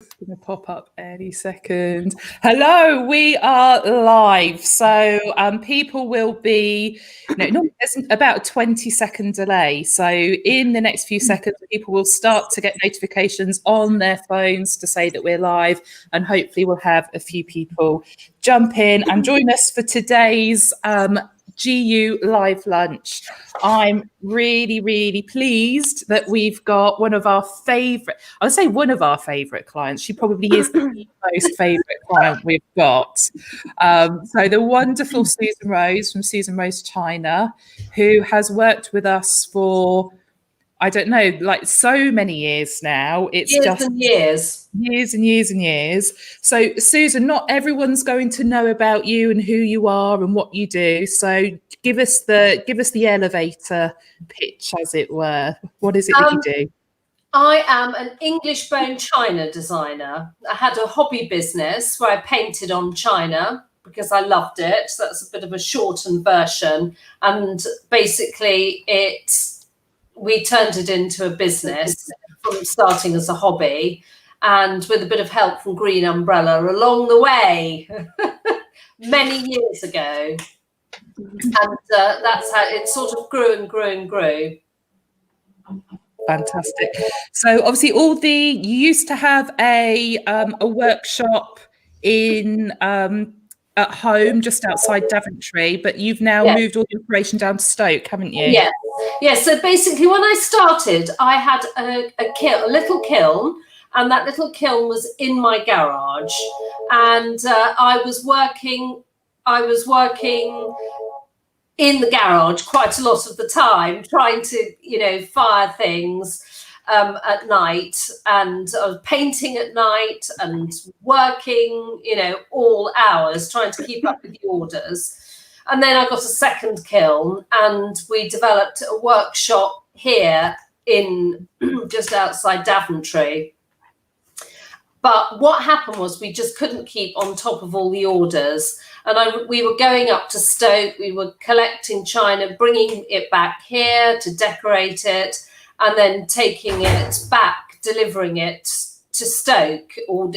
Going to pop up any second. Hello, we are live. So people will be, there's about a 20-second delay. So in the next few seconds, people will start to get notifications on their phones to say that we're live, and hopefully we'll have a few people jump in and join us for today's GU live lunch. I'm really, really pleased that we've got one of our favourite, I would say one of our favourite clients. She probably is the most favourite client we've got. So the wonderful Susan Rose from Susan Rose China, who has worked with us for, I don't know, like so many years now. It's years and years. Years and years and years. So, Susan, not everyone's going to know about you and who you are and what you do. So, give us the elevator pitch, as it were. What is it that you do? I am an English bone china designer. I had a hobby business where I painted on china because I loved it. So that's a bit of a shortened version. And basically, we turned it into a business from starting as a hobby, and with a bit of help from Green Umbrella along the way many years ago. And that's how it sort of grew and grew and grew. Fantastic. So obviously you used to have a workshop in at home just outside Daventry, but you've now moved all the operation down to Stoke, haven't you? Yeah. Yeah. So basically when I started, I had a little kiln, and that little kiln was in my garage, and I was working in the garage quite a lot of the time, trying to, fire things at night, and I was painting at night and working, all hours, trying to keep up with the orders. And then I got a second kiln, and we developed a workshop here in just outside Daventry. But what happened was we just couldn't keep on top of all the orders. And we were going up to Stoke, we were collecting china, bringing it back here to decorate it, and then taking it back, delivering it to Stoke, or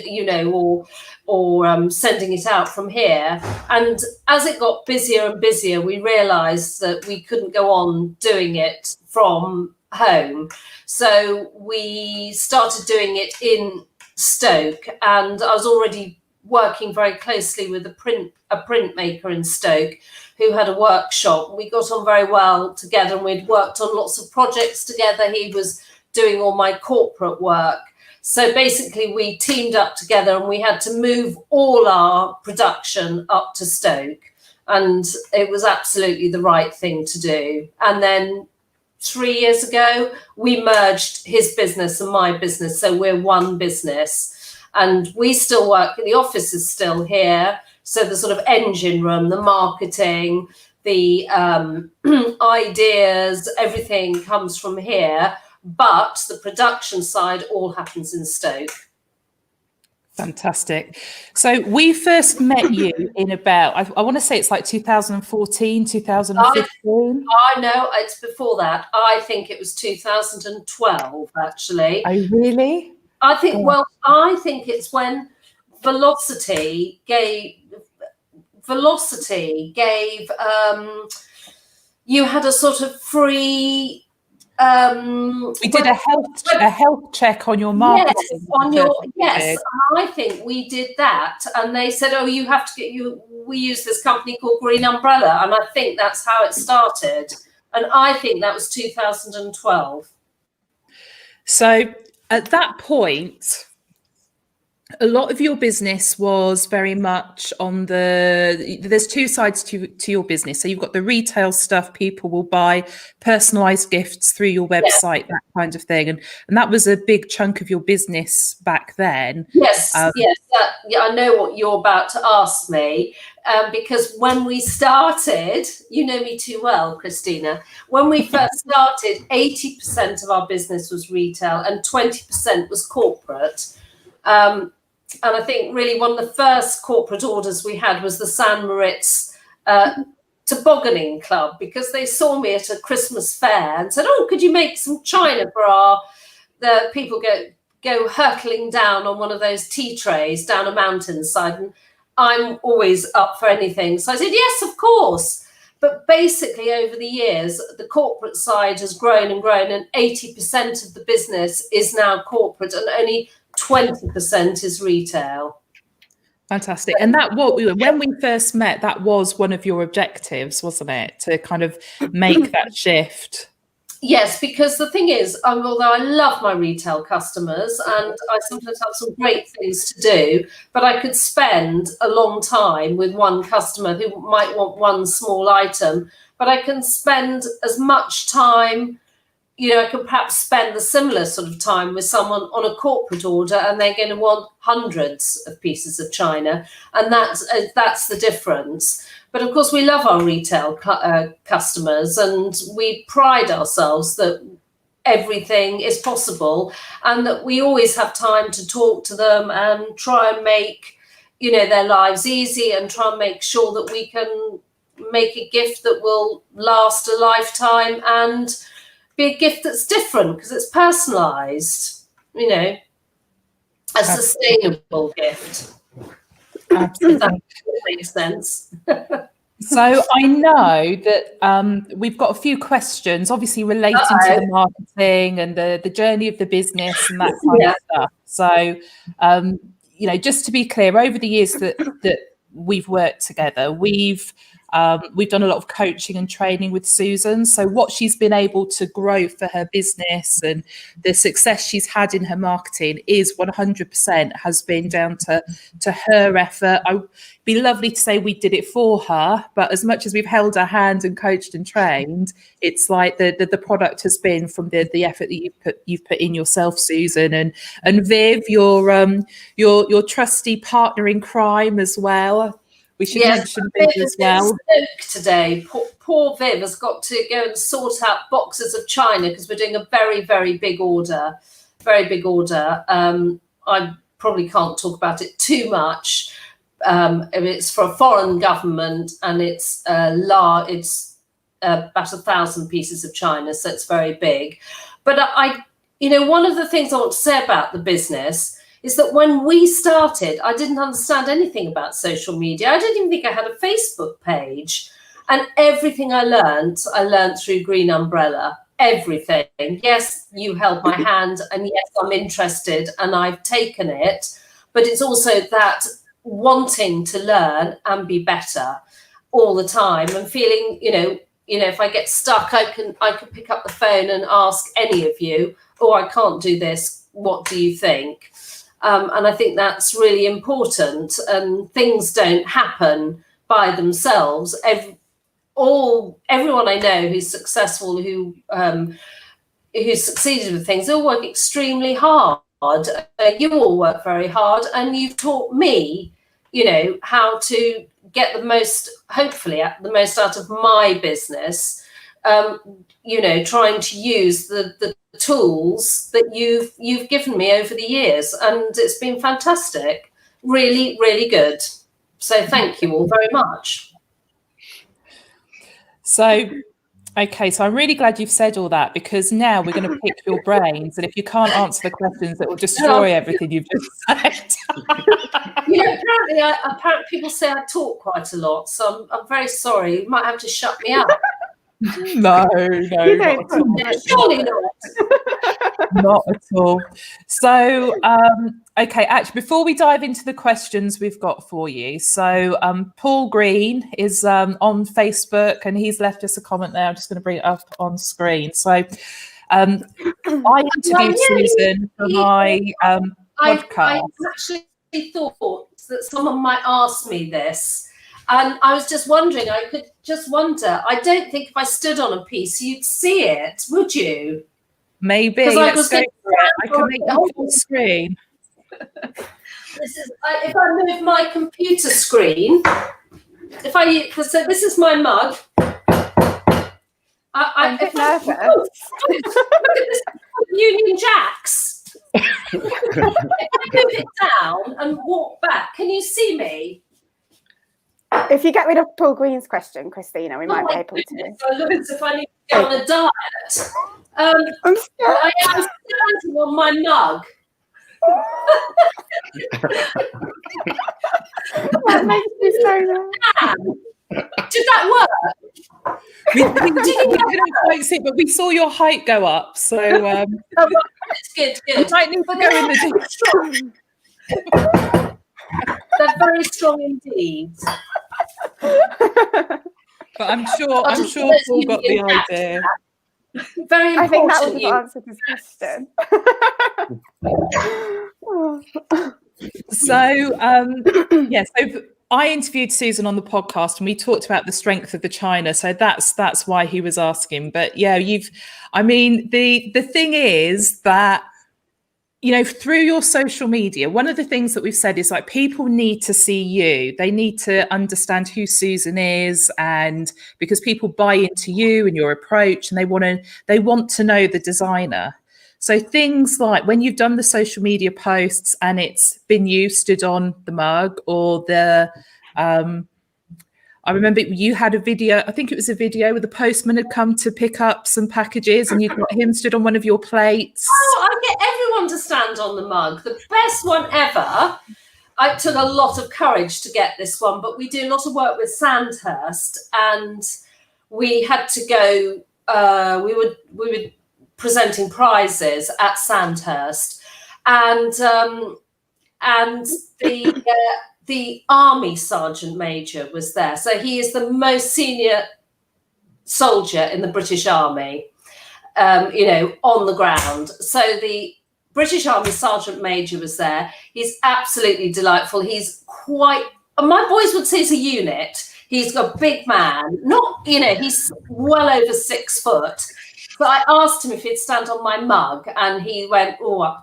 sending it out from here. And as it got busier and busier, we realised that we couldn't go on doing it from home. So we started doing it in Stoke, and I was already working very closely with a printmaker in Stoke who had a workshop. We got on very well together, and we'd worked on lots of projects together. He was doing all my corporate work. So basically we teamed up together, and we had to move all our production up to Stoke, and it was absolutely the right thing to do. And then 3 years ago, we merged his business and my business. So we're one business. And we still work, the office is still here. So the sort of engine room, the marketing, the ideas, everything comes from here. But the production side all happens in Stoke. Fantastic. So we first met you in about, I want to say it's like 2014, 2015. I know, it's before that. I think it was 2012, actually. Oh, really? I think it's when Velocity gave you had a sort of free we did a health check on your marketing. Yes, I think we did that, and they said, oh, you have to we use this company called Green Umbrella, and I think that's how it started, and I think that was 2012. So at that point, a lot of your business was very much on there's two sides to your business. So you've got the retail stuff, people will buy personalized gifts through your website, that kind of thing. And that was a big chunk of your business back then. Yes, I know what you're about to ask me, because when we started, you know me too well, Christina, when we first started, 80% of our business was retail and 20% was corporate. And I think really one of the first corporate orders we had was the San Moritz Tobogganing Club, because they saw me at a Christmas fair and said, oh, could you make some china for the people go hurtling down on one of those tea trays down a mountainside, and I'm always up for anything. So I said, yes, of course. But basically, over the years, the corporate side has grown and grown, and 80% of the business is now corporate, and only 20% is retail. Fantastic. And when we first met, that was one of your objectives, wasn't it? To kind of make that shift. Yes, because the thing is, although I love my retail customers and I sometimes have some great things to do, but I could spend a long time with one customer who might want one small item, but I can spend as much time, I could perhaps spend the similar sort of time with someone on a corporate order, and they're going to want hundreds of pieces of china, and that's the difference. But of course, we love our retail customers, and we pride ourselves that everything is possible, and that we always have time to talk to them and try and make, their lives easy, and try and make sure that we can make a gift that will last a lifetime and be a gift that's different because it's personalised, a sustainable gift. Absolutely. If that makes sense. So I know that we've got a few questions, obviously relating to the marketing and the journey of the business and that kind of stuff. So, just to be clear, over the years that we've worked together, we've done a lot of coaching and training with Susan. So what she's been able to grow for her business and the success she's had in her marketing is 100% has been down to her effort. It'd be lovely to say we did it for her, but as much as we've held her hand and coached and trained, it's like the product has been from the effort that you've put in yourself, Susan, and Viv, your trusty partner in crime as well. We should mention Viv as well. Today, poor Viv has got to go and sort out boxes of china because we're doing a very, very big order. Very big order. I probably can't talk about it too much. It's for a foreign government, and it's about 1,000 pieces of china, so it's very big. But one of the things I want to say about the business is that when we started, I didn't understand anything about social media. I didn't even think I had a Facebook page. And everything I learned through Green Umbrella. Everything. Yes, you held my hand, and yes, I'm interested, and I've taken it. But it's also that wanting to learn and be better all the time, and feeling, if I get stuck, I can pick up the phone and ask any of you, oh, I can't do this. What do you think? And I think that's really important. And things don't happen by themselves. Everyone I know who's successful, who's succeeded with things, they all work extremely hard. You all work very hard, and you've taught me, how to get the most out of my business. Trying to use the tools that you've given me over the years, and it's been fantastic, really, really good. So thank you all very much. So I'm really glad you've said all that, because now we're going to pick your brains, and if you can't answer the questions, it will destroy everything you've just said. Apparently people say I talk quite a lot, so I'm very sorry. You might have to shut me up. No, surely not at all. So, actually, before we dive into the questions we've got for you, so Paul Green is on Facebook, and he's left us a comment there. I'm just going to bring it up on screen. So, I interviewed Susan for my podcast. I actually thought that someone might ask me this. And I was just wondering, I don't think if I stood on a piece, you'd see it, would you? Maybe. Let's go for it. I can make that full screen. If I move my computer screen, so this is my mug. I'm nervous. Union Jacks. If I move it down and walk back, can you see me? If you get rid of Paul Green's question, Christina, we might be able to. I look as if I need to go on a diet. I'm scared. I am standing on my mug. That makes me so mad. Did that work? We couldn't quite see, but we saw your height go up. So It's good. you might need to go in the strong. They're very strong indeed. But I'm sure Paul got the idea. Very important. I think that would have answered his question. So I interviewed Susan on the podcast and we talked about the strength of the china. So that's why he was asking. But yeah, the thing is that, you know, through your social media, one of the things that we've said is like people need to see you. They need to understand who Susan is, and because people buy into you and your approach, and they want to know the designer. So things like when you've done the social media posts and it's been you stood on the mug, or I remember you had a video, I think it was a video where the postman had come to pick up some packages and you got him stood on one of your plates. Oh, I get everyone to stand on the mug. The best one ever. I took a lot of courage to get this one, but we do a lot of work with Sandhurst, and we had to go, we were presenting prizes at Sandhurst, and the Army Sergeant Major was there. So he is the most senior soldier in the British Army, on the ground. So the British Army Sergeant Major was there. He's absolutely delightful. He's my boys would say he's a unit. He's a big man, he's well over 6 foot. But I asked him if he'd stand on my mug, and he went, "Oh,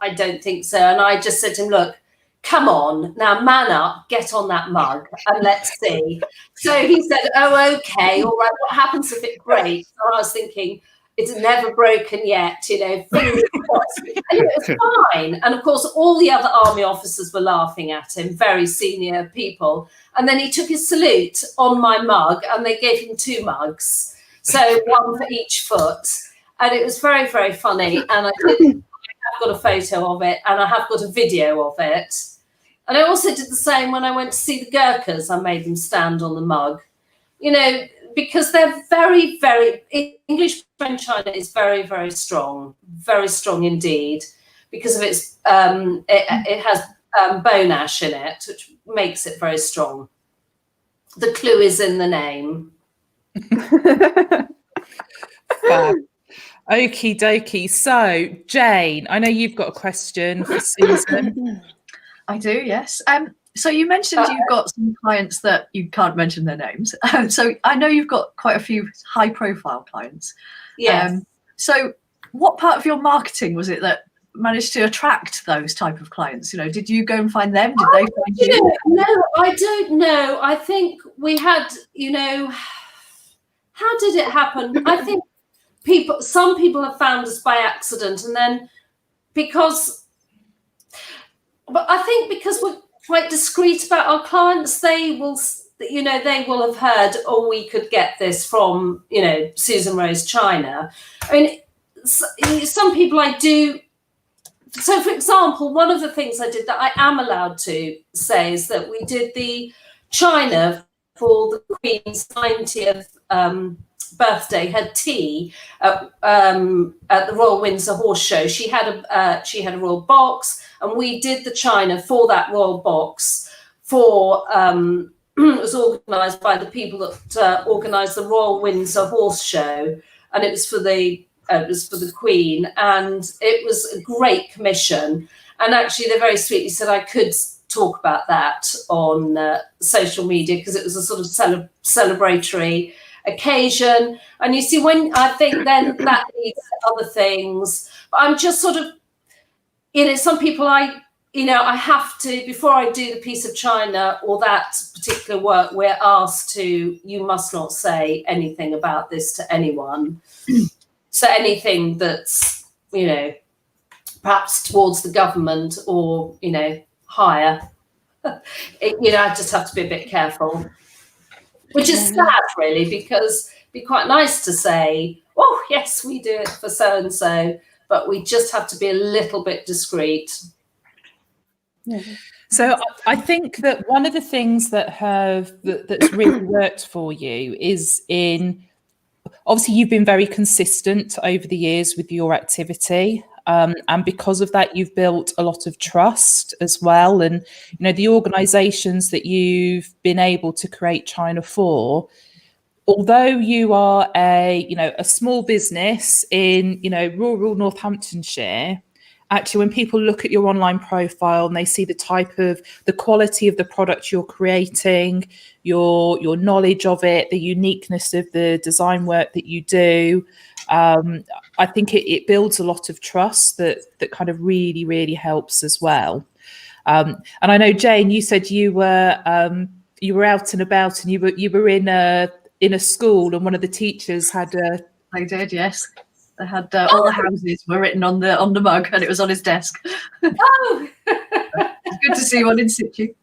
I don't think so." And I just said to him, "Look, come on, now man up, get on that mug and let's see." So he said, "Oh, okay, all right, what happens if it breaks?" And I was thinking, it's never broken yet, fingers crossed. And it was fine. And of course, all the other army officers were laughing at him, very senior people. And then he took his salute on my mug, and they gave him 2 mugs. So one for each foot. And it was very, very funny. And I have got a photo of it, and I have got a video of it. And I also did the same when I went to see the Gurkhas. I made them stand on the mug, because they're very, very, English French China is very, very strong indeed, because of its, it has bone ash in it, which makes it very strong. The clue is in the name. Fab. Okie dokie. So Jane, I know you've got a question for Susan. I do, yes. So you mentioned you've got some clients that you can't mention their names. So I know you've got quite a few high-profile clients. Yes. So what part of your marketing was it that managed to attract those type of clients? Did you go and find them? Did they find you? No, I don't know. I think we had, how did it happen? I think some people have found us by accident, and then because we're quite discreet about our clients, they will have heard, "Oh, we could get this from, Susan Rose China." I mean, some people I do. So, for example, one of the things I did that I am allowed to say is that we did the china for the Queen's 90th birthday, had tea at the Royal Windsor Horse Show. She had a royal box, and we did the china for that royal box for it was organised by the people that organised the Royal Windsor Horse Show, and it was for the Queen, and it was a great commission. And actually, they very sweetly said I could talk about that on social media, because it was a sort of celebratory occasion. And you see, when I think then that leads to other things, but I'm just sort of, some people I have to, before I do the piece of china or that particular work, we're asked to, you must not say anything about this to anyone. So anything that's, perhaps towards the government or, higher, I just have to be a bit careful. Which is sad, really, because it'd be quite nice to say, "Oh, yes, we do it for so-and-so." but we just have to be a little bit discreet. Yeah. So I think that one of the things that's really worked for you is obviously you've been very consistent over the years with your activity. And because of that, you've built a lot of trust as well. And, the organisations that you've been able to create China for, although you are a small business in, rural Northamptonshire, actually, when people look at your online profile and they see the quality of the product you're creating, your knowledge of it, the uniqueness of the design work that you do, I think it builds a lot of trust that kind of really, really helps as well. And I know, Jane, you said you were out and about, and you were in a school, and one of the teachers had a. I did, yes. They had all the houses were written on the mug, and it was on his desk. Oh, It's good to see one in situ.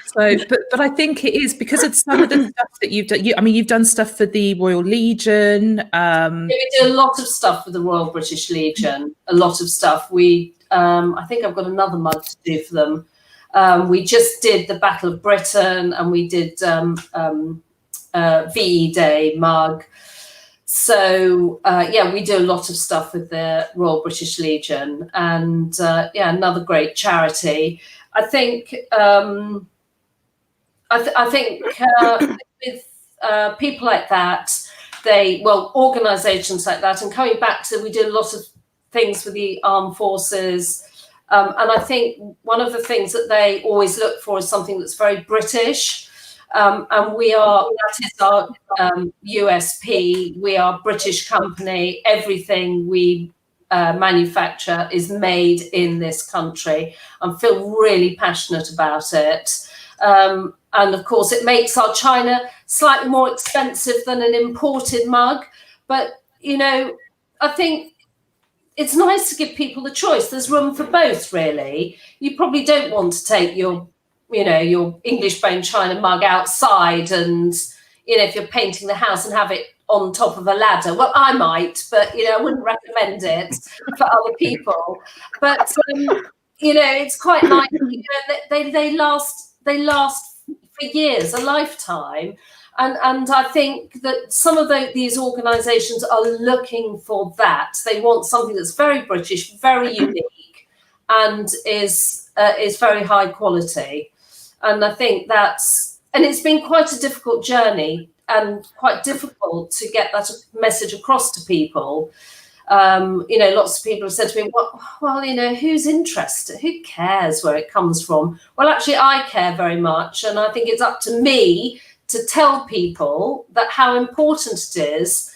So, but I think it is because of some of the stuff that you've done. You've done stuff for the Royal Legion. We do a lot of stuff for the Royal British Legion. A lot of stuff. I think I've got another mug to do for them. We just did the Battle of Britain, and we did VE Day mug. So we do a lot of stuff with the Royal British Legion, and another great charity. I think with people like that, organisations like that, and coming back to, we do a lot of things with the armed forces, and I think one of the things that they always look for is something that's very British. And that is our USP. We are a British company. Everything we manufacture is made in this country, and feel really passionate about it. And of course, it makes our china slightly more expensive than an imported mug. But, I think it's nice to give people the choice. There's room for both, really. You probably don't want to take your English bone china mug outside, and if you're painting the house, and have it on top of a ladder. Well, I might, but I wouldn't recommend it for other people. But it's quite nice. They last for years, a lifetime. And I think that some of these organisations are looking for that. They want something that's very British, very unique, and is very high quality. And I think and it's been quite a difficult journey, and quite difficult to get that message across to people. Lots of people have said to me, well, who's interested? Who cares where it comes from? Well, actually, I care very much. And I think it's up to me to tell people that how important it is.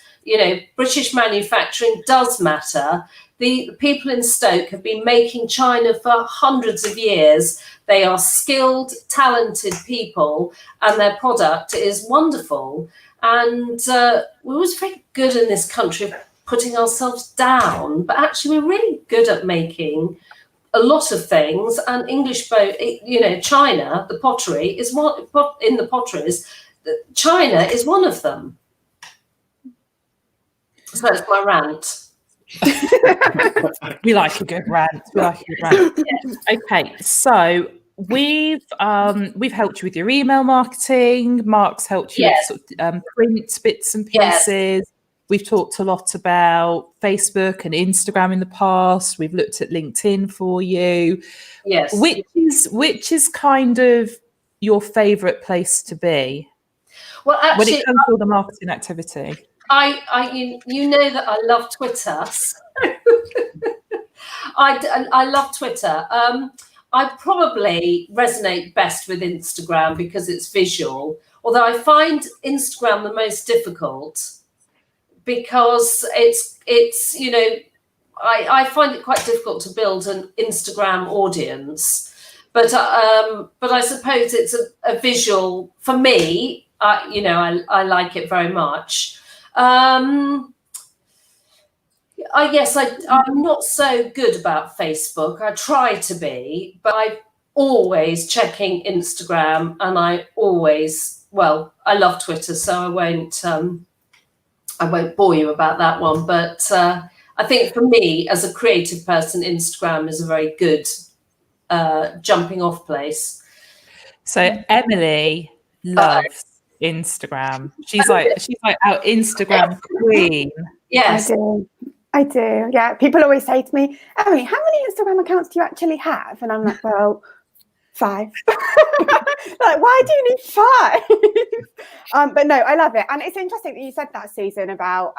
British manufacturing does matter. The people in Stoke have been making china for hundreds of years. They are skilled, talented people, and their product is wonderful. And we're always very good in this country of putting ourselves down, but actually we're really good at making a lot of things. And china, the pottery is one in the potteries. China is one of them. So that's my rant. We like a good rant. Okay, so we've helped you with your email marketing. Mark's helped you with sort of, print bits and pieces. Yes. We've talked a lot about Facebook and Instagram in the past. We've looked at LinkedIn for you. Yes. Which is kind of your favourite place to be? Well, actually, when it comes to all the marketing activity. You know that I love Twitter. I love Twitter. I probably resonate best with Instagram because it's visual, although I find Instagram the most difficult because it's I find it quite difficult to build an Instagram audience. But I suppose it's a visual for me. I like it very much. I'm not so good about Facebook. I try to be, but I'm always checking Instagram, and I love Twitter, so I won't bore you about that one. But I I think for me, as a creative person, Instagram is a very good jumping off place. So Emily loves Instagram. She's like our Instagram queen. Yes. I do. Yeah. People always say to me, Emily, how many Instagram accounts do you actually have? And I'm like, well, 5. Like, why do you need 5? But no, I love it. And it's interesting that you said that, Susan, about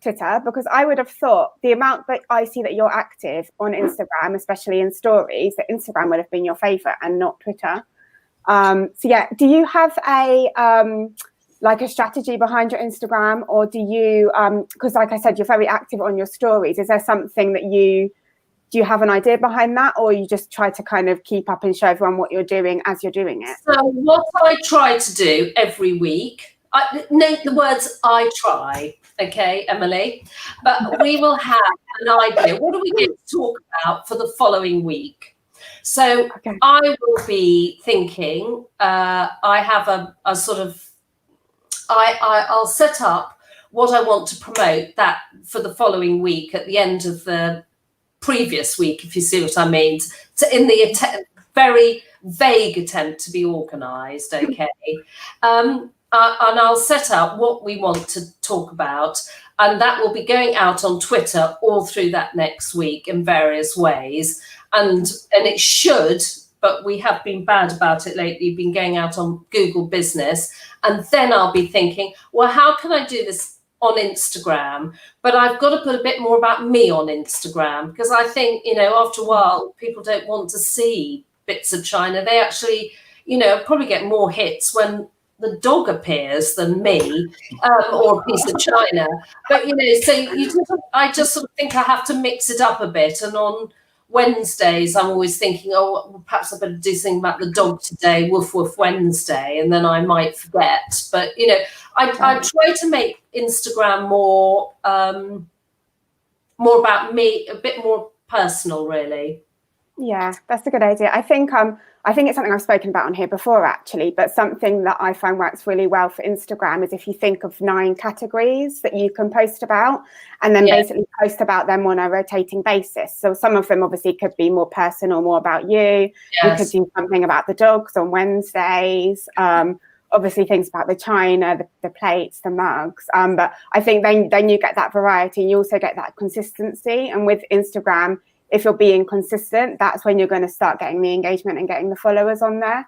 Twitter, because I would have thought the amount that I see that you're active on Instagram, especially in stories, that Instagram would have been your favorite and not Twitter. So yeah, do you have a strategy behind your Instagram, or do you, because like I said, you're very active on your stories. Is there something that do you have an idea behind that, or you just try to kind of keep up and show everyone what you're doing as you're doing it? So what I try to do every week, note the words I try, okay, Emily, but we will have an idea. What are we going to talk about for the following week? So okay. I will be thinking, I have a sort of, I'll set up what I want to promote that for the following week at the end of the previous week, if you see what I mean, in the very vague attempt to be organised, okay? And I'll set up what we want to talk about, and that will be going out on Twitter all through that next week in various ways. And it should, but we have been bad about it lately, been going out on Google Business. And then I'll be thinking, well, how can I do this on Instagram? But I've got to put a bit more about me on Instagram, because I think, after a while, people don't want to see bits of China. They actually, probably get more hits when the dog appears than me, or a piece of China. But, so I just sort of think I have to mix it up a bit. And on Wednesdays, I'm always thinking, oh, well, perhaps I better do something about the dog today, woof woof Wednesday, and then I might forget. But I try to make Instagram more about me, a bit more personal, really. Yeah, that's a good idea. I think it's something I've spoken about on here before, actually, but something that I find works really well for Instagram is if you think of 9 categories that you can post about, and then basically post about them on a rotating basis. So some of them obviously could be more personal, more about you. Yes. You could do something about the dogs on Wednesdays. Obviously things about the china, the plates, the mugs. But I think then you get that variety, and you also get that consistency. And with Instagram, if you're being consistent, that's when you're going to start getting the engagement and getting the followers on there.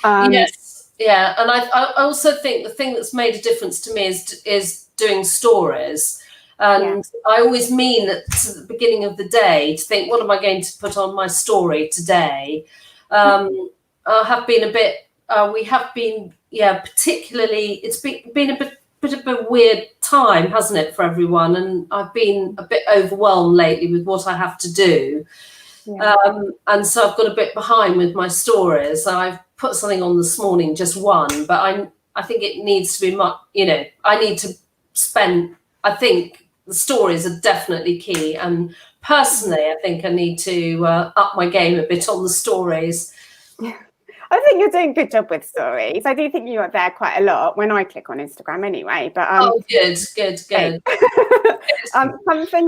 Yes, yeah. And I also think the thing that's made a difference to me is doing stories. And I always mean at the beginning of the day to think, what am I going to put on my story today? I have been a bit, we have been, particularly, it's been a bit of a weird time, hasn't it, for everyone? And I've been a bit overwhelmed lately with what I have to do. Yeah. And so I've got a bit behind with my stories. I've put something on this morning, just one, but I think it needs to be much, I need to spend, I think the stories are definitely key. And personally, I think I need to up my game a bit on the stories. Yeah. I think you're doing a good job with stories. I do think you are there quite a lot when I click on Instagram anyway. But good. Something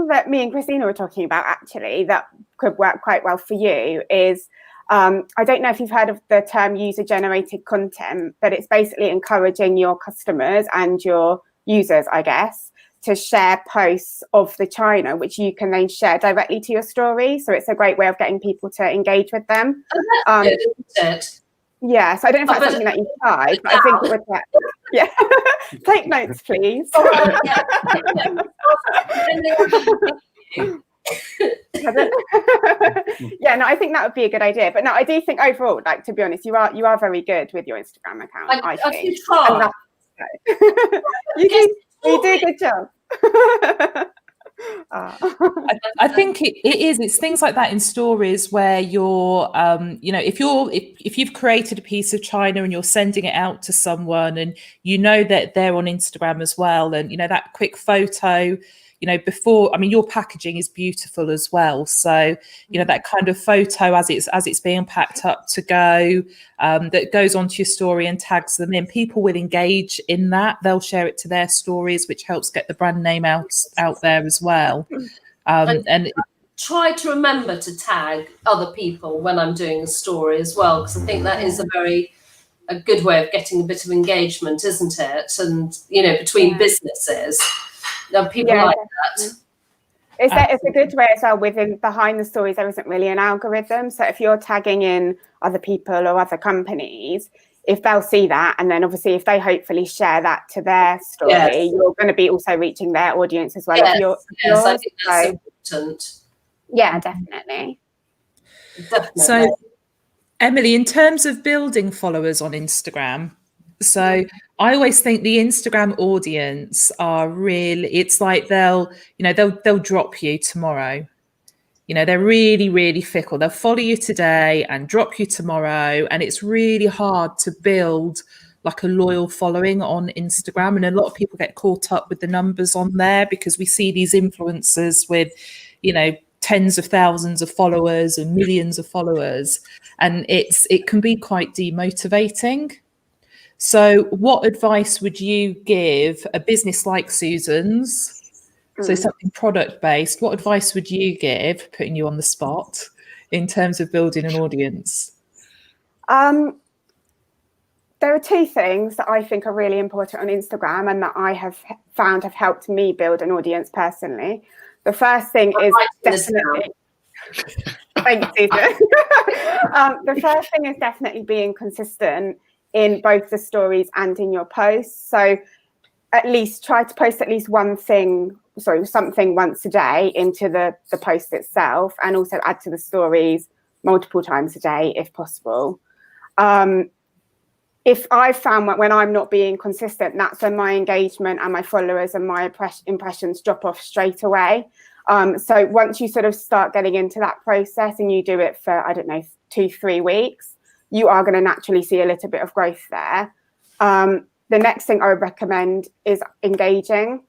that me and Christina were talking about actually that could work quite well for you is I don't know if you've heard of the term user-generated content, but it's basically encouraging your customers and your users, I guess, to share posts of the china, which you can then share directly to your story. So it's a great way of getting people to engage with them. Oh, that's good, isn't it? Yeah, so I don't know if that's something that you've tried, but I think it would work. Yeah. Take notes, please. Yeah, no, I think that would be a good idea. But no, I do think overall, like, to be honest, you are very good with your Instagram account, I think. You do a good job. I think it's things like that in stories where you're if you've created a piece of china and you're sending it out to someone and that they're on Instagram as well, and that quick photo before, your packaging is beautiful as well, so that kind of photo as it's being packed up to go, that goes onto your story and tags them in, people will engage in that, they'll share it to their stories, which helps get the brand name out there as well. And try to remember to tag other people when I'm doing a story as well, because I think that is a good way of getting a bit of engagement, isn't it? And between businesses, people like that. It's a good way as well. Within behind the stories, there isn't really an algorithm. So if you're tagging in other people or other companies, if they'll see that, and then obviously if they hopefully share that to their story, you're going to be also reaching their audience as well. Yes, I think that's important. Yeah, definitely. So, Emily, in terms of building followers on Instagram, so I always think the Instagram audience are really, it's like they'll drop you tomorrow. They're really, really fickle. They'll follow you today and drop you tomorrow. And it's really hard to build like a loyal following on Instagram. And a lot of people get caught up with the numbers on there because we see these influencers with, tens of thousands of followers and millions of followers. And it can be quite demotivating. So what advice would you give a business like Susan's? So something product-based, what advice would you give, putting you on the spot, in terms of building an audience? There are two things that I think are really important on Instagram and that I have found have helped me build an audience personally. The first thing is definitely... Thanks, Susan. The first thing is definitely being consistent in both the stories and in your posts. So at least try to post at least something once a day into the post itself, and also add to the stories multiple times a day if possible. If I've found that when I'm not being consistent, that's when my engagement and my followers and my impressions drop off straight away. So once you sort of start getting into that process and you do it for, 2-3 weeks, you are going to naturally see a little bit of growth there. The next thing I would recommend is engaging.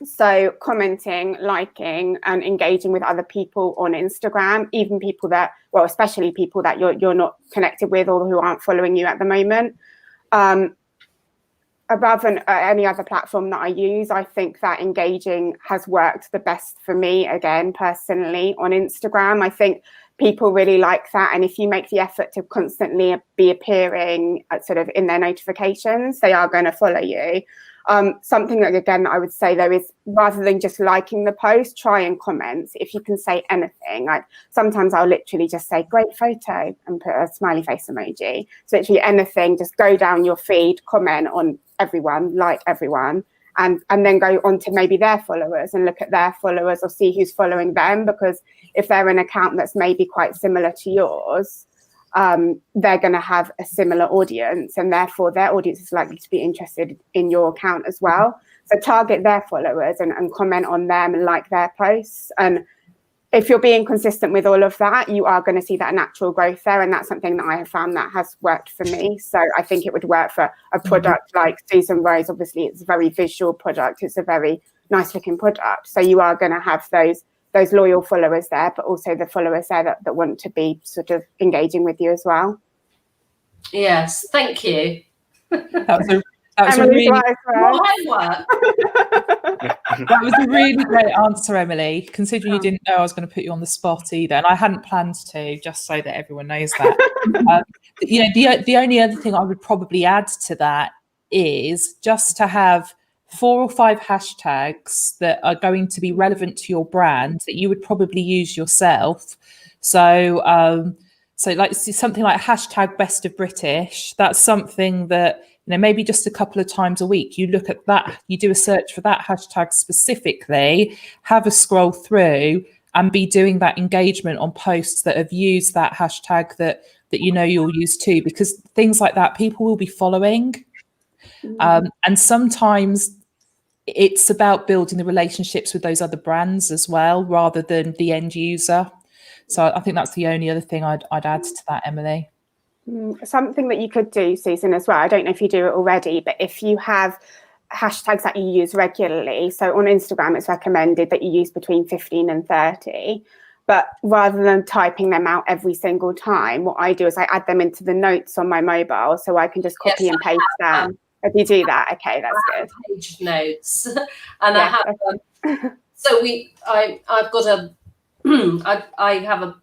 So commenting, liking, and engaging with other people on Instagram, even people that, especially people that you're not connected with or who aren't following you at the moment. Above any other platform that I use, I think that engaging has worked the best for me, again, personally, on Instagram. I think people really like that. And if you make the effort to constantly be appearing sort of in their notifications, they are going to follow you. Something that, again, I would say, though, is rather than just liking the post, try and comment. If you can say anything, like sometimes I'll literally just say great photo and put a smiley face emoji. So literally anything, just go down your feed, comment on everyone, like everyone, and then go on to maybe their followers and look at their followers or see who's following them. Because if they're an account that's maybe quite similar to yours, they're going to have a similar audience, and therefore their audience is likely to be interested in your account as well. So target their followers and comment on them and like their posts. And if you're being consistent with all of that, you are going to see that natural growth there. And that's something that I have found that has worked for me. So I think it would work for a product like Susan Rose. Obviously, it's a very visual product. It's a very nice looking product. So you are going to have those loyal followers there, but also the followers there that want to be sort of engaging with you as well. Yes, thank you. That was a really great answer, Emily, considering you didn't know I was going to put you on the spot either. And I hadn't planned to, just so that everyone knows that. The only other thing I would probably add to that is just to have 4 or 5 hashtags that are going to be relevant to your brand that you would probably use yourself. So like something like hashtag best of British, that's something that, maybe just a couple of times a week, you look at that, you do a search for that hashtag specifically, have a scroll through and be doing that engagement on posts that have used that hashtag that you'll use too, because things like that, people will be following. And sometimes it's about building the relationships with those other brands as well, rather than the end user. So I think that's the only other thing I'd add to that, Emily. Something that you could do, Susan, as well, I don't know if you do it already, but if you have hashtags that you use regularly, so on Instagram it's recommended that you use between 15 and 30, but rather than typing them out every single time, what I do is I add them into the notes on my mobile, so I can just copy and paste them. If you do that, okay, that's good. Page notes, and I have So I've got a I have a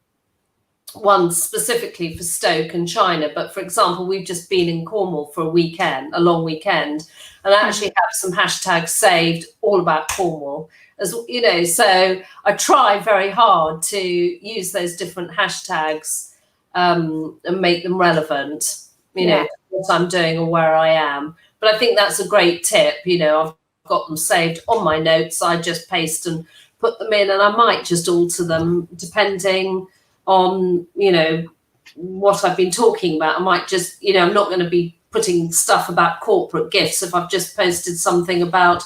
one specifically for Stoke and China, but for example, we've just been in Cornwall for a long weekend, and I actually have some hashtags saved all about Cornwall, as you know. So I try very hard to use those different hashtags and make them relevant, you know, to what I'm doing or where I am. But I think that's a great tip. You know, I've got them saved on my notes. I just paste and put them in, and I might just alter them depending on, you know, what I've been talking about. I might just, you know, I'm not going to be putting stuff about corporate gifts if I've just posted something about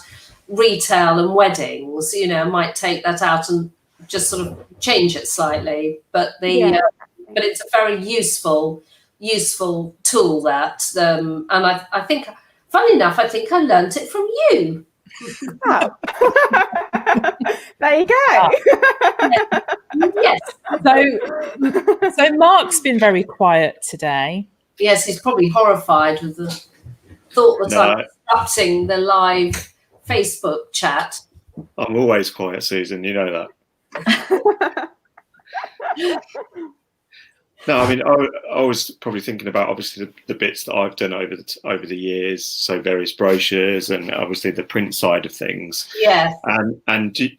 retail and weddings. You know, I might take that out and just sort of change it slightly. But but it's a very useful tool that, and I think, funny enough, I think I learnt it from you. Oh. There you go. Yes. So Mark's been very quiet today. Yes, he's probably horrified with the thought that I'm disrupting the live Facebook chat. I'm always quiet, Susan. You know that. No, I mean, I was probably thinking about obviously the bits that I've done over the years, so various brochures and obviously the print side of things. Yeah. And do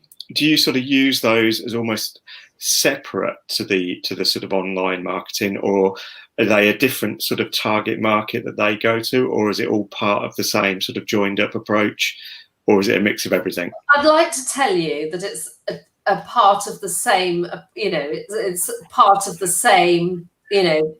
you sort of use those as almost separate to the sort of online marketing, or are they a different sort of target market that they go to, or is it all part of the same sort of joined up approach, or is it a mix of everything? I'd like to tell you that it's a part of the same, you know, it's part of the same, you know,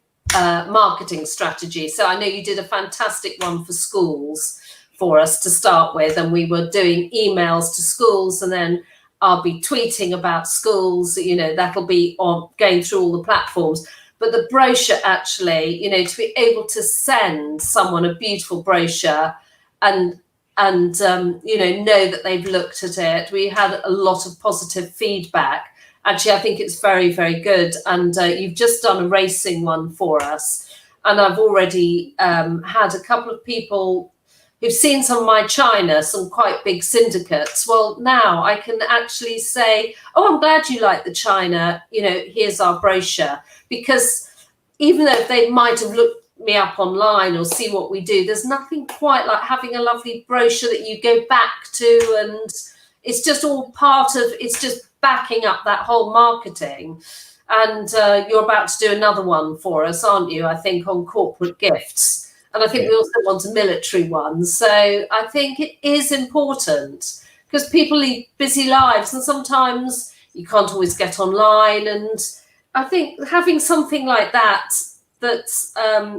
marketing strategy. So I know you did a fantastic one for schools for us to start with, and we were doing emails to schools, and then I'll be tweeting about schools, you know, that'll be on going through all the platforms. But the brochure, actually, you know, to be able to send someone a beautiful brochure and you know that they've looked at it. We had a lot of positive feedback. Actually, I think it's very, very good. And you've just done a racing one for us. And I've already had a couple of people who've seen some of my china, some quite big syndicates. Well, now I can actually say, oh, I'm glad you like the china. You know, here's our brochure. Because even though they might have looked me up online or see what we do, there's nothing quite like having a lovely brochure that you go back to, and it's just all part of, it's just backing up that whole marketing. And you're about to do another one for us, aren't you? I think on corporate gifts, and I think we also want a military one. So I think it is important because people lead busy lives, and sometimes you can't always get online, and I think having something like that's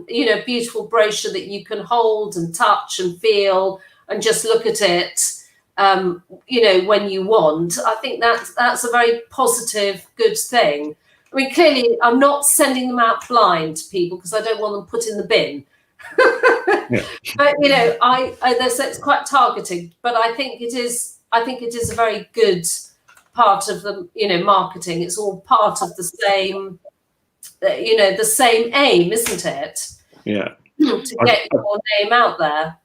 you know, beautiful brochure that you can hold and touch and feel and just look at it, you know, when you want. I think that's a very positive, good thing. I mean, clearly, I'm not sending them out blind to people because I don't want them put in the bin. But you know, it's quite targeted. But I think it is a very good part of the, you know, marketing. It's all part of the same, you know, the same aim, isn't it? Yeah. To get your name out there.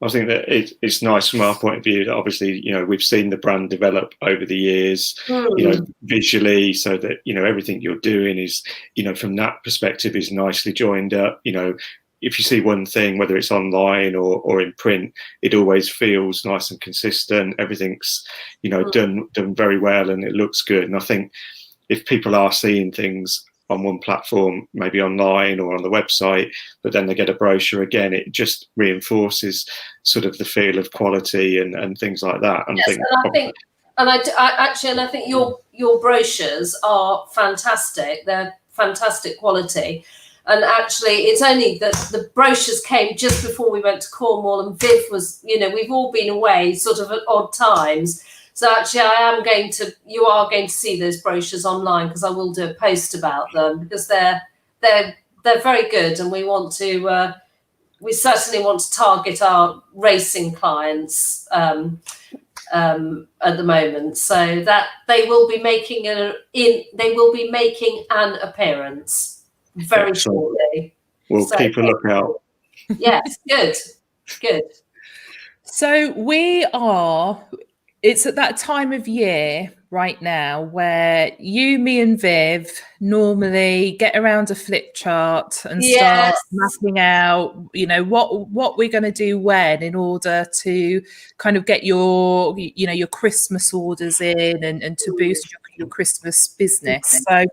I think that it's nice from our point of view that obviously, you know, we've seen the brand develop over the years, you know, visually, so that, you know, everything you're doing is, you know, from that perspective is nicely joined up. You know, if you see one thing, whether it's online or in print, it always feels nice and consistent. Everything's, you know, done very well and it looks good. And I think if people are seeing things on one platform, maybe online or on the website, but then they get a brochure again, it just reinforces sort of the feel of quality and things like that. And yes, I think your brochures are fantastic. They're fantastic quality. And actually, it's only that the brochures came just before we went to Cornwall, and Viv was, you know, we've all been away sort of at odd times. So actually, you are going to see those brochures online, because I will do a post about them, because they're very good, and we certainly want to target our racing clients at the moment, so that they will be making an appearance very shortly. Well, keep a lookout. Yes, good. So we are it's at that time of year right now where you, me and Viv normally get around a flip chart and start Yes. mapping out, you know, what we're going to do when, in order to kind of get your, you know, your Christmas orders in, and to boost your Christmas business. So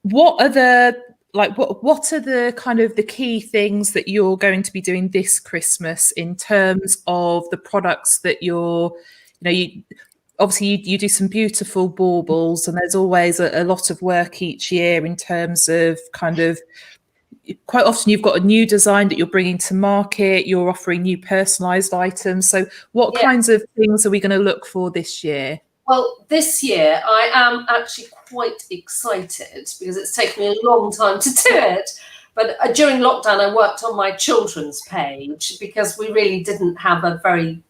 what are the what are the kind of the key things that you're going to be doing this Christmas in terms of the products that you're, you know, you obviously you do some beautiful baubles, and there's always a lot of work each year in terms of kind of, quite often you've got a new design that you're bringing to market, you're offering new personalized items. So what kinds of things are we going to look for this year? Well, this year I am actually quite excited because it's taken me a long time to do it. But during lockdown, I worked on my children's page because we really didn't have a very,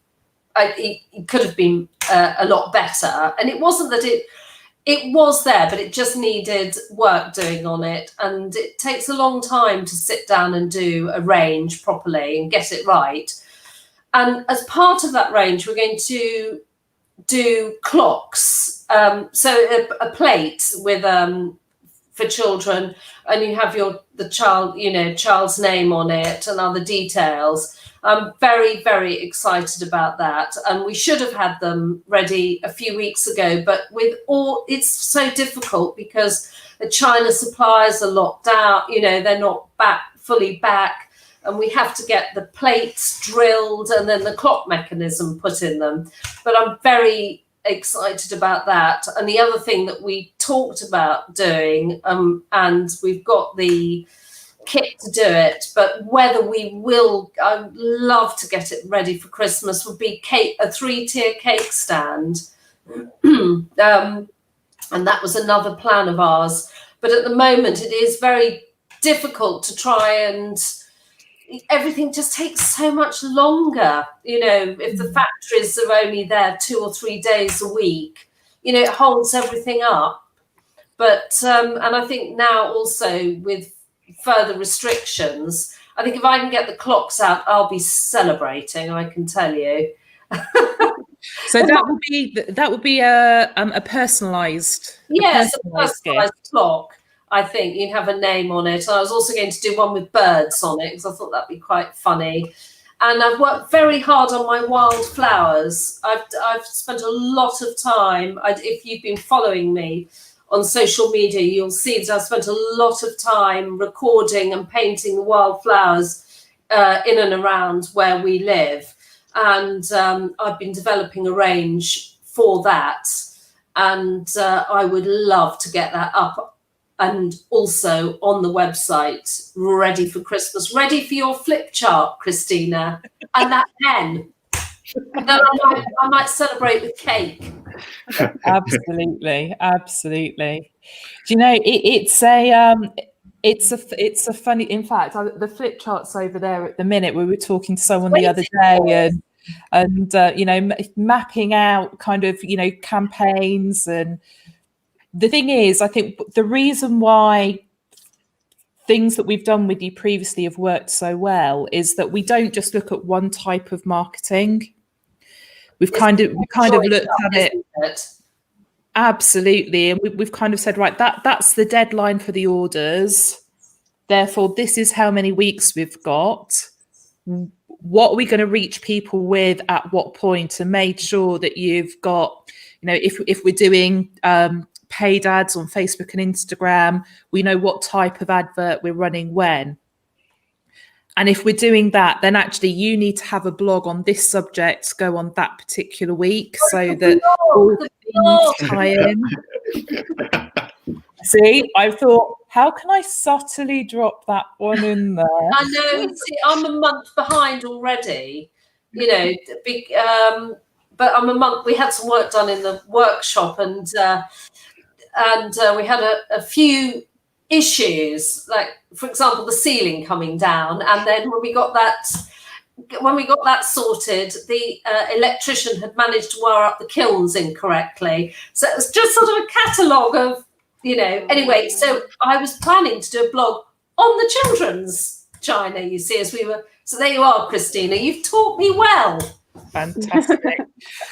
it could have been a lot better. And it wasn't that it was there, but it just needed work doing on it. And it takes a long time to sit down and do a range properly and get it right. And as part of that range, we're going to do clocks, so a plate with for children, and you have the child, you know, child's name on it and other details. I'm very, very excited about that, and we should have had them ready a few weeks ago, but it's so difficult because the China suppliers are locked out, you know, they're not fully back. And we have to get the plates drilled and then the clock mechanism put in them. But I'm very excited about that. And the other thing that we talked about doing, and we've got the kit to do it, but whether we will, I'd love to get it ready for Christmas, would be a 3-tier cake stand. And that was another plan of ours. But at the moment, it is very difficult to try, and everything just takes so much longer. You know, if the factories are only there 2 or 3 days a week, you know, it holds everything up. But and I think now also with further restrictions, I think if I can get the clocks out, I'll be celebrating, I can tell you. So that would be a personalized, yes, a personalized clock. I think you'd have a name on it. I was also going to do one with birds on it because I thought that'd be quite funny. And I've worked very hard on my wildflowers. I've spent a lot of time. If you've been following me on social media, you'll see that I've spent a lot of time recording and painting the wildflowers in and around where we live. And I've been developing a range for that. And I would love to get that up and also on the website, ready for Christmas, ready for your flip chart, Christina, and that pen. And then I might celebrate with cake. Absolutely. Do you know, it's a funny, in fact, the flip chart's over there at the minute. We were talking to someone the other day, and you know, mapping out kind of, you know, campaigns. And the thing is, I think the reason why things that we've done with you previously have worked so well is that we don't just look at one type of marketing. We've kind of looked at it. Absolutely. And we've kind of said, right, that's the deadline for the orders. Therefore, this is how many weeks we've got. What are we going to reach people with at what point, and made sure that you've got, you know, if we're doing paid ads on Facebook and Instagram, we know what type of advert we're running when. And if we're doing that, then actually you need to have a blog on this subject, go on that particular week, so that all the things tie in. See, I thought, how can I subtly drop that one in there? I know. See, I'm a month behind already. You know, but I'm a month. We had some work done in the workshop, and we had a few issues, like, for example, the ceiling coming down, and then when we got that sorted, the electrician had managed to wire up the kilns incorrectly. So it was just sort of a catalogue of, you know, anyway, so I was planning to do a blog on the children's china, you see, as we were. So there you are, Christina, you've taught me well. Fantastic.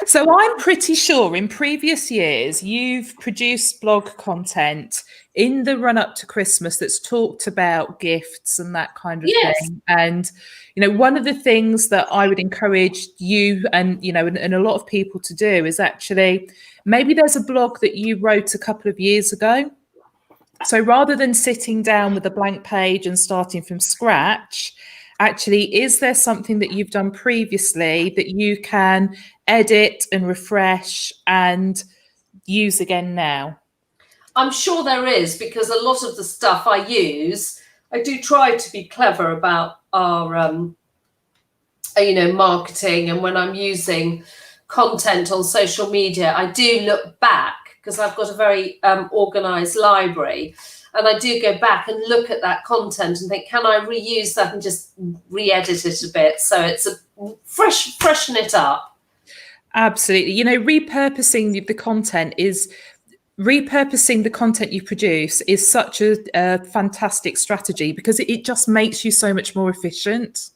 So I'm pretty sure in previous years you've produced blog content in the run up to Christmas that's talked about gifts and that kind of thing. And, one of the things that I would encourage you and, and a lot of people to do is actually maybe there's a blog that you wrote a couple of years ago. So rather than sitting down with a blank page and starting from scratch, actually, is there something that you've done previously that you can edit and refresh and use again now? I'm sure there is, because a lot of the stuff I use, I do try to be clever about our, marketing. And when I'm using content on social media, I do look back because I've got a very organized library. And I do go back and look at that content and think, can I reuse that and just re-edit it a bit so it's a freshen it up? Absolutely. Repurposing the content you produce is such a fantastic strategy because it just makes you so much more efficient.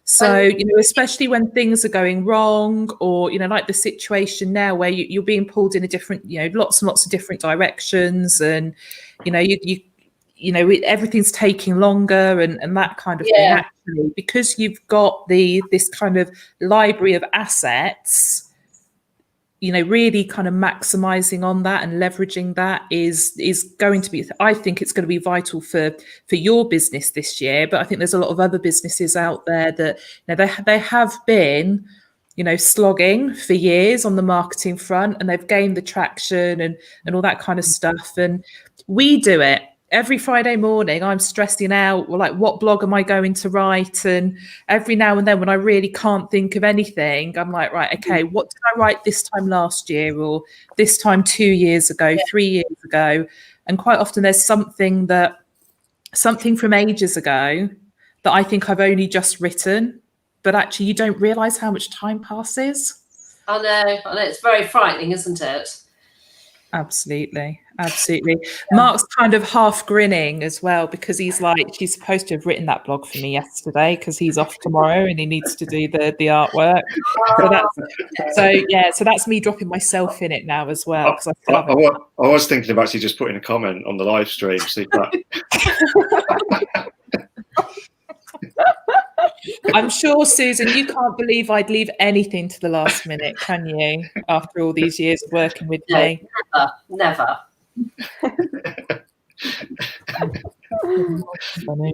So, especially when things are going wrong or, like the situation now where you're being pulled in a different, lots and lots of different directions and, everything's taking longer and that kind of thing. Actually, because you've got this kind of library of assets, really kind of maximizing on that and leveraging that is going to be, I think it's going to be vital for your business this year. But I think there's a lot of other businesses out there that they have been, slogging for years on the marketing front and they've gained the traction and all that kind of stuff. And we do it. Every Friday morning, I'm stressing out, like, what blog am I going to write? And every now and then when I really can't think of anything, I'm like, right, okay, what did I write this time last year or this time 2 years ago, 3 years ago? And quite often there's something from ages ago that I think I've only just written, but actually you don't realise how much time passes. I know, it's very frightening, isn't it? Absolutely. Yeah. Mark's kind of half grinning as well because he's like, she's supposed to have written that blog for me yesterday because he's off tomorrow and he needs to do the artwork. So that's me dropping myself in it now as well. I was thinking of actually just putting a comment on the live stream. See that. I'm sure, Susan, you can't believe I'd leave anything to the last minute, can you? After all these years of working with me. Never. Funny.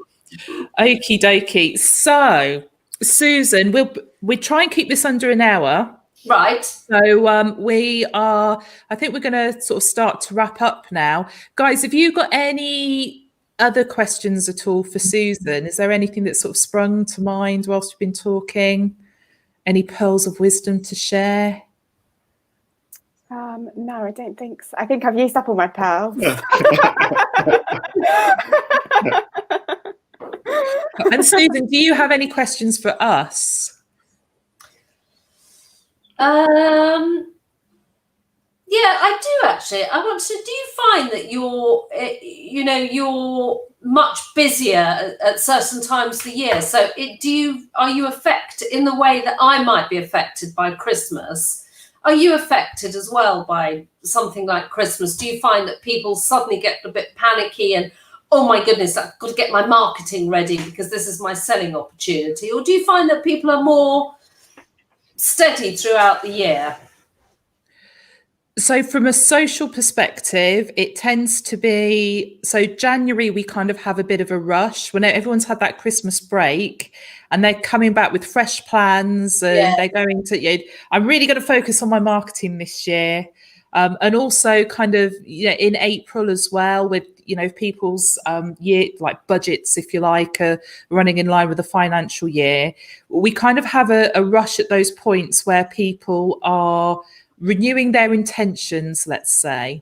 Okie dokie. So, Susan, we'll try and keep this under an hour. Right. So I think we're going to sort of start to wrap up now. Guys, have you got any other questions at all for Susan? Is there anything that sort of sprung to mind whilst we've been talking? Any pearls of wisdom to share? No, I don't think so. I think I've used up all my pearls. And Susan, do you have any questions for us? Yeah, I do actually. I want to. Do you find that you're much busier at certain times of the year? So, are you affected in the way that I might be affected by Christmas? Are you affected as well by something like Christmas? Do you find that people suddenly get a bit panicky and, oh my goodness, I've got to get my marketing ready because this is my selling opportunity? Or do you find that people are more steady throughout the year? So from a social perspective, it tends to be, so January, we kind of have a bit of a rush when everyone's had that Christmas break and they're coming back with fresh plans and they're going to, I'm really going to focus on my marketing this year. And also kind of, in April as well with, people's year, like budgets, if you like, running in line with the financial year. We kind of have a rush at those points where people are renewing their intentions, let's say.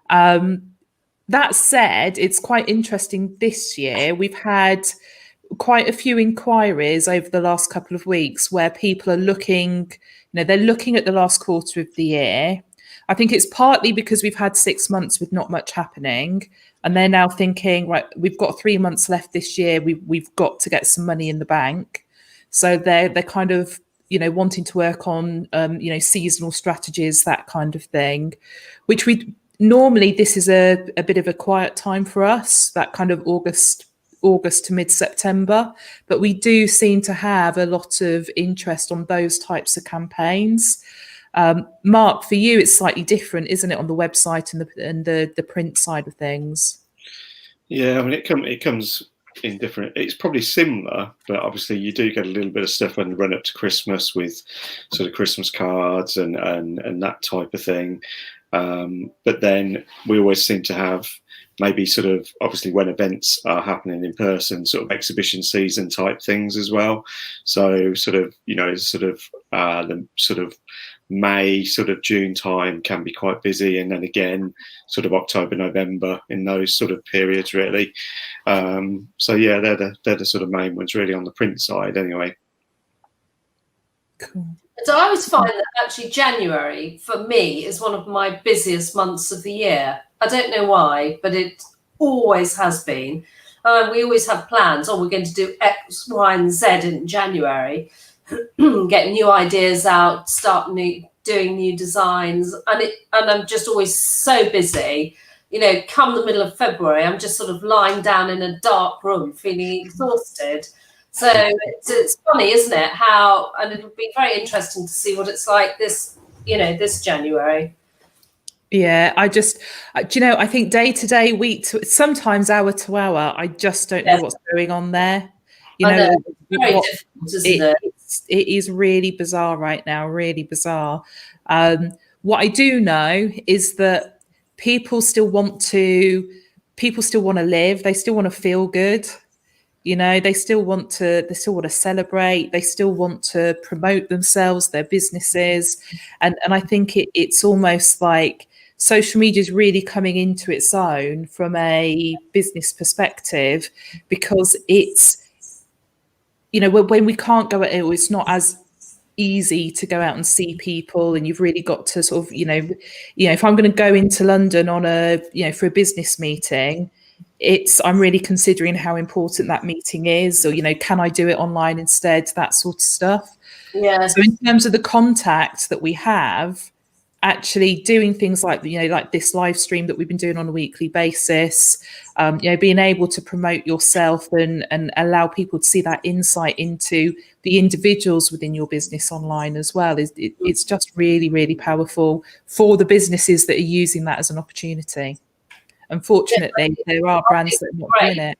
That said, it's quite interesting this year. We've had quite a few inquiries over the last couple of weeks where people are looking, they're looking at the last quarter of the year. I think it's partly because we've had 6 months with not much happening. And they're now thinking, right, we've got 3 months left this year. We've got to get some money in the bank. So they're kind of wanting to work on, seasonal strategies, that kind of thing, which we normally, this is a bit of a quiet time for us, that kind of August to mid-September, but we do seem to have a lot of interest on those types of campaigns. Mark, for you, it's slightly different, isn't it, on the website and the print side of things? Yeah, I mean, it comes in different. It's probably similar, but obviously you do get a little bit of stuff on the run up to Christmas with sort of Christmas cards and that type of thing. But then we always seem to have maybe sort of, obviously when events are happening in person, sort of exhibition season type things as well. So sort of, the sort of May, sort of June time can be quite busy, and then again sort of October, November, in those sort of periods really. So yeah, they're the sort of main ones really on the print side anyway. Cool. So I always find that actually January for me is one of my busiest months of the year. I don't know why, but it always has been. We always have plans. Oh, we're going to do X, Y, and Z in January. Get new ideas out, start doing new designs, and I'm just always so busy. Come the middle of February, I'm just sort of lying down in a dark room, feeling exhausted. So it's funny, isn't it? And it'll be very interesting to see what it's like this January. Yeah, I think day to day, week to, sometimes hour to hour, I just don't know what's going on there. Very difficult, isn't it? It is really bizarre right now, really bizarre. What I do know is that people still want to live. They still want to feel good. They still want to celebrate. They still want to promote themselves, their businesses. And I think it's almost like social media is really coming into its own from a business perspective, because it's, when we can't go out, it's not as easy to go out and see people, and you've really got to sort of, if I'm going to go into London for a business meeting, I'm really considering how important that meeting is, or, can I do it online instead, that sort of stuff. Yeah. So in terms of the contact that we have, actually doing things like this live stream that we've been doing on a weekly basis, being able to promote yourself and allow people to see that insight into the individuals within your business online as well, it's just really, really powerful for the businesses that are using that as an opportunity. Unfortunately, there are brands that are not doing it.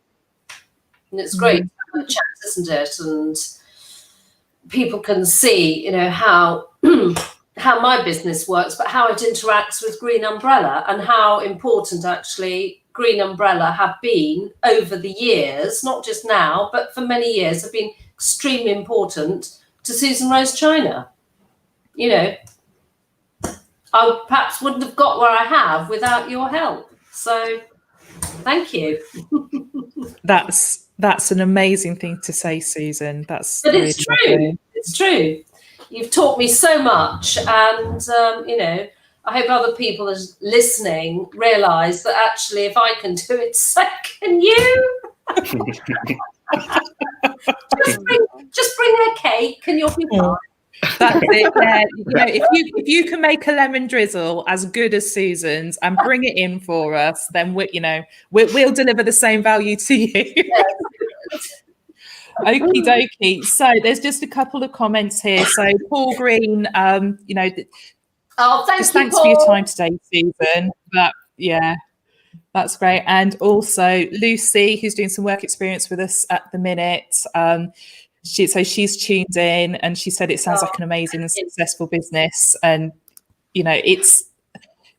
And it's great to have a chat, isn't it? And people can see, how my business works, but how it interacts with Green Umbrella, and how important actually Green Umbrella have been over the years, not just now, but for many years have been extremely important to Susan Rose China. I perhaps wouldn't have got where I have without your help. So thank you. That's an amazing thing to say, Susan. But it's really true. Lovely. It's true. You've taught me so much, and I hope other people listening realise that actually, if I can do it, so can you. just bring a cake, and you'll be fine. That's it. Yeah. If you can make a lemon drizzle as good as Susan's and bring it in for us, then we'll deliver the same value to you. Yes. Okie dokie. So there's just a couple of comments here. So Paul Green, thanks for your time today, Susan. But yeah, that's great. And also Lucy, who's doing some work experience with us at the minute. She's tuned in, and she said it sounds like an amazing and successful business. And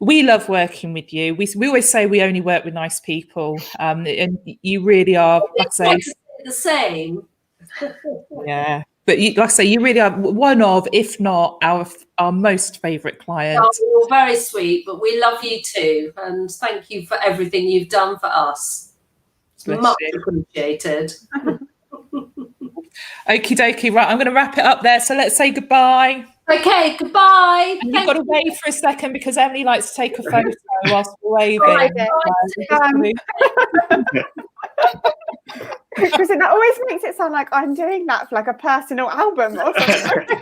we love working with you. We always say we only work with nice people, and you really are. Like I say, the same. Yeah, but like I say, you really are one of, if not our most favourite client. Oh, you're very sweet, but we love you too, and thank you for everything you've done for us. It's much appreciated. Okie dokie, right, I'm going to wrap it up there. So let's say goodbye. Okay, goodbye. And you've got to wave for a second because Emily likes to take a photo whilst we're waving. Right, Because that always makes it sound like I'm doing that for like a personal album or something.